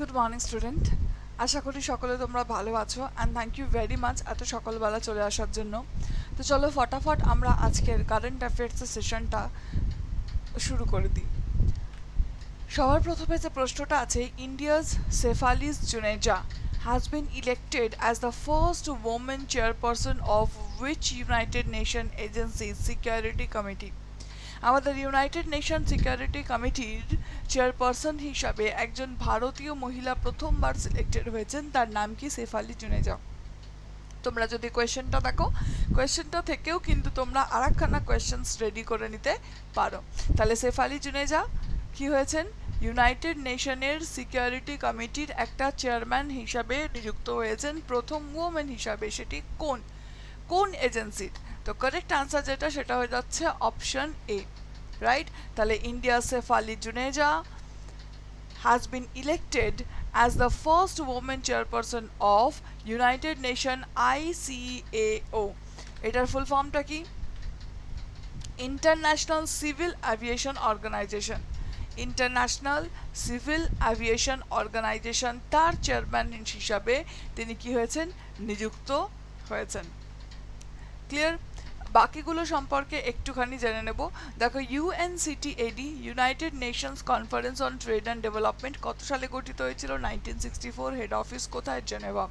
Good morning student, আশা করি সকলে তোমরা ভালো আছো and thank you very much এত সকালবেলা চলে আসার জন্য। তো চলো ফটাফট আমরা আজকের কারেন্ট অ্যাফেয়ার্সের সেশনটা শুরু করে দিই। সবার প্রথমে যে প্রশ্নটা আছে, India's সেফালিস Juneja has been elected as the first woman chairperson of which United Nations Agency's Security Committee? আমাদের ইউনাইটেড নেশন সিকিউরিটি কমিটির চেয়ারপারসন হিসাবে একজন ভারতীয় মহিলা প্রথমবার সিলেক্টেড হয়েছেন, তার নাম কি? শেফালি জুনেজা। তোমরা যদি কোয়েশ্চেনটা দেখো, কোয়েশ্চেনটা থেকেও কিন্তু তোমরা আরেকখানা কোয়েশ্চেন্স রেডি করে নিতে পারো। তাহলে শেফালি জুনেজা কি হয়েছেন? ইউনাইটেড নেশনের সিকিউরিটি কমিটির একটা চেয়ারম্যান হিসাবে নিযুক্ত হয়েছেন, প্রথম ওমেন হিসাবে। সেটি কোন এজেন্সির? তো কারেক্ট আনসার যেটা সেটা হয়ে যাচ্ছে অপশন এ, রাইট? তাহলে India Shefali Juneja has been elected as the first woman chairperson of United Nation ICAO. এটার ফুল ফর্মটা কি? International Civil Aviation Organization. International Civil Aviation Organization, তার চেয়ারম্যান হিসাবে তিনি কি হয়েছেন? নিযুক্ত হয়েছেন। ক্লিয়ার? বাকিগুলো সম্পর্কে একটুখানি জেনে নেব। দেখো, U N C T A D United Nations conference on trade and development কত সালে গঠিত হয়েছিল? 1964। হেড অফিস কোথায়? Geneva.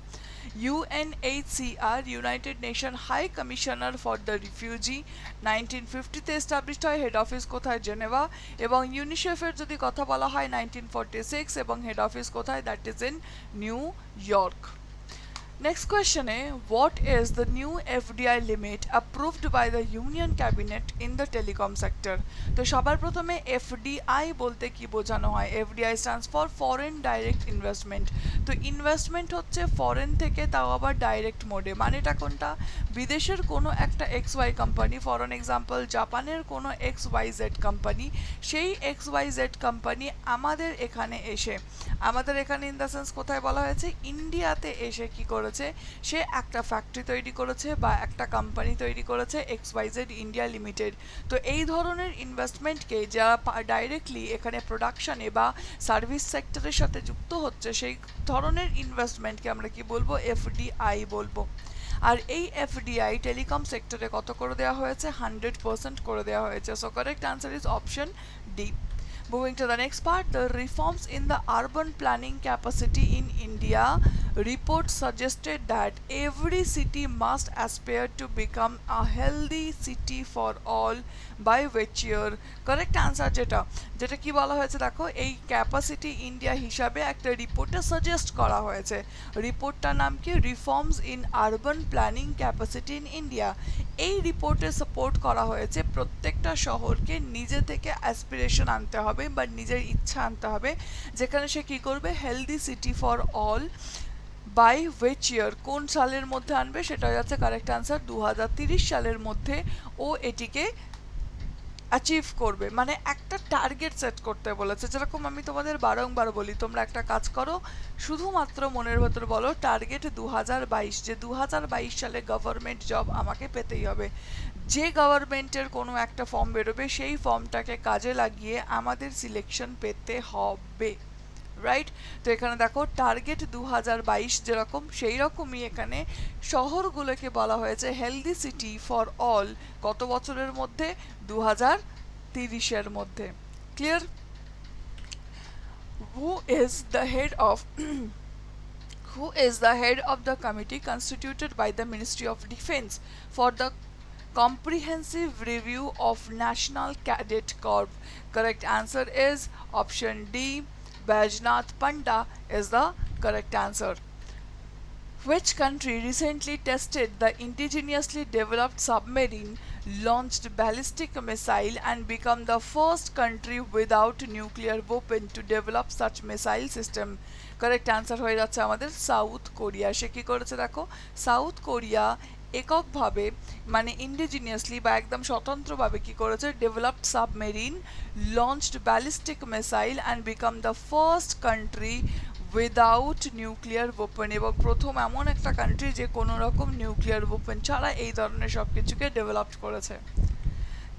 U N H C R United Nation high commissioner for the refugee 1950-তে এস্টাবলিশড হয়, হেড অফিস কোথায়? জেনেভা। এবং ইউনিসেফের যদি কথা বলা হয় 1946, এবং হেড অফিস কোথায়? That is in New York. Next question is, what is the new FDI limit approved by the Union Cabinet in the telecom sector? তো সবার প্রথমে FDI বলতে কি বোঝানো হয়? FDI stands for Foreign Direct Investment। তো investment হচ্ছে foreign থেকে, তাও আবার ডাইরেক্ট মোডে। মানেটা কোনটা? বিদেশের কোনো একটা XY company, for on example জাপানের কোনো XYZ কোম্পানি, সেই XYZ কোম্পানি আমাদের এখানে এসে, আমাদের এখানে ইন দ্য সেন্স কোথায় বলা হয়েছে? ইন্ডিয়াতে এসে কি করেছে? সে একটা ফ্যাক্টরি তৈরি করেছে বা একটা কোম্পানি তৈরি করেছে, XYZ ইন্ডিয়া লিমিটেড। তো এই ধরনের ইনভেস্টমেন্টকে যারা ডাইরেক্টলি এখানে প্রোডাকশনে বা সার্ভিস সেক্টরের সাথে যুক্ত হচ্ছে, সেই ধরনের ইনভেস্টমেন্টকে আমরা কি বলবো? FDI বলবো। আর এই FDI টেলিকম সেক্টরে কত করে দেওয়া হয়েছে? 100% করে দেওয়া হয়েছে। So correct answer is option D. Moving to the next part, the reforms in the urban planning capacity in India report suggested that every city must aspire to become a healthy city for all by which year? Correct answer যেটা কি বলা হয়েছে দেখো, এই capacity India হিসাবে একটা রিপোর্টে suggest করা হয়েছে। রিপোর্টটার নাম কি? Reforms in urban planning capacity in India. এই রিপোর্টে সাপোর্ট করা হয়েছে প্রত্যেকটা শহরকে নিজে থেকে অ্যাসপিরেশন আনতে হবে বা নিজের ইচ্ছা আনতে হবে, যেখানে সে কি করবে? Healthy city for all by which year? কোন সালের মধ্যে আনবে? সেটা যাচ্ছে কারেক্ট আনসার 2030 সালের মধ্যে ও এটিকে অ্যাচিভ করবে। মানে একটা টার্গেট সেট করতে বলেছে। যেরকম আমি তোমাদের বারংবার বলি, তোমরা একটা কাজ করো, শুধুমাত্র মনের ভেতর বলো টার্গেট 2022, যে 2022 সালে গভর্নমেন্ট জব আমাকে পেতেই হবে। যে গভর্নমেন্টের কোনো একটা ফর্ম বেরোবে, সেই ফর্মটাকে কাজে লাগিয়ে আমাদের সিলেকশন পেতে হবে, রাইট? তো এখানে দেখো টার্গেট 2022 যেরকম, সেই রকমই এখানে শহরগুলোকে বলা হয়েছে হেলদি সিটি ফর অল। কত বছরের মধ্যে? 2030-এর মধ্যে। Clear? Who is the head of who is the head of the committee constituted by the Ministry of Defence for the comprehensive review of National Cadet Corps? Correct answer is option D. Bajnath Panda is the correct answer. Which country recently tested the indigenously developed submarine launched ballistic missile and become the first country without nuclear weapon to develop such missile system? Correct answer হয়ে যাচ্ছে আমাদের south Korea. সে কী করেছে দেখো, south Korea এককভাবে মানে indigenously বা একদম স্বতন্ত্রভাবে কি করেছে? Developed submarine, launched ballistic missile and become the first country without nuclear open, এবং প্রথম এমন একটা কান্ট্রি যে কোনো রকম নিউক্লিয়ার ওপেন ছাড়া এই ধরনের সব কিছুকে ডেভেলপ করেছে।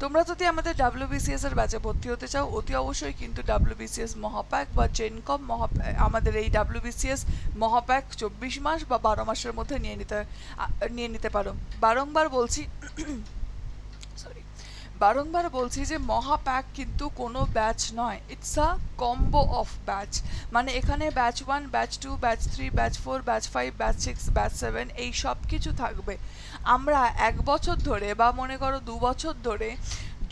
তোমরা যদি আমাদের WBCS এর ব্যাচে ভর্তি হতে চাও অতি অবশ্যই কিন্তু WBCS মহাপ্যাক বা চেনকম আমাদের এই WBCS মহাপ্যাক 24 মাস বা 12 মাসের মধ্যে নিয়ে নিতে পারো। বারংবার বলছি সরি বারংবার বলছি যে মহাপ্যাক কিন্তু কোনো ব্যাচ নয়, it's a combo of batch. মানে এখানে batch 1, batch 2, batch 3, batch 4, batch 5, batch 6, batch 7 এই সব কিছু থাকবে। আমরা 1 বছর ধরে বা মনে করো 2 বছর ধরে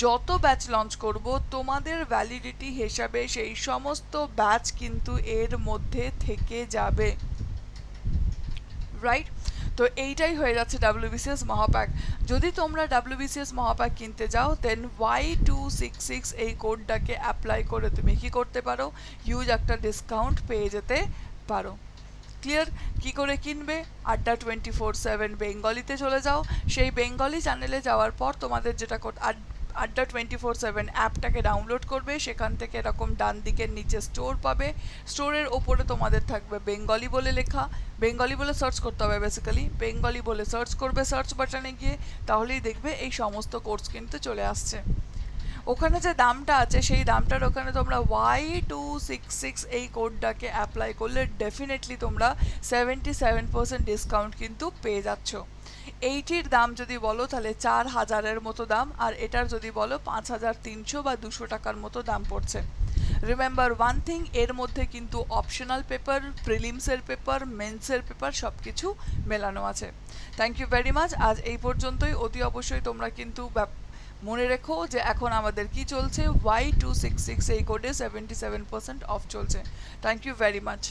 যত ব্যাচ লঞ্চ করব তোমাদের ভ্যালিডিটি হিসাবে সেই সমস্ত ব্যাচ কিন্তু এর মধ্যে থেকে যাবে, রাইট? তো এইটাই হয়ে যাচ্ছে WBCS মহাপ্যাক। যদি তোমরা WBCS মহাপ্যাক কিনতে যাও দেন Y266 এই কোডটাকে অ্যাপ্লাই করে তুমি কি করতে পারো, হিউজ একটা ডিসকাউন্ট পেয়ে যেতে পারো। ক্লিয়ার? কি করে কিনবে? আড্ডা 24/7 বেঙ্গলিতে চলে যাও, সেই বেঙ্গলি চ্যানেলে যাওয়ার পর তোমাদের যেটা আড্ডা 24/7 অ্যাপটাকে ডাউনলোড করবে, সেখান থেকে এরকম ডান দিকের নিচে স্টোর পাবে, স্টোরের ওপরে তোমাদের থাকবে বেঙ্গলি বলে লেখা, বেঙ্গলি বলে সার্চ করতে হবে, বেসিক্যালি বেঙ্গলি বলে সার্চ করবে সার্চ বাটনে গিয়ে, তাহলেই দেখবে এই সমস্ত কোর্স কিন্তু চলে আসছে। ওখানে যে দামটা আছে সেই দামটার ওখানে তোমরা Y266 এই কোডটাকে অ্যাপ্লাই করলে ডেফিনেটলি তোমরা 77% ডিসকাউন্ট কিন্তু পেয়ে যাচ্ছ। এইটির দাম যদি বলো তাহলে 4000-এর মতো দাম, আর এটার যদি বলো 5300 বা 200 টাকার মতো দাম পড়ছে। রিমেম্বার ওয়ান থিং, এর মধ্যে কিন্তু অপশনাল পেপার, প্রিলিমসের পেপার, মেন্সের পেপার সব কিছু মেলানো আছে। Thank you very much. আজ এই পর্যন্তই। অতি অবশ্যই তোমরা কিন্তু মনে রেখো যে এখন আমাদের কি চলছে, Y266 এই কোডে 77% অফ চলছে। Thank you very much.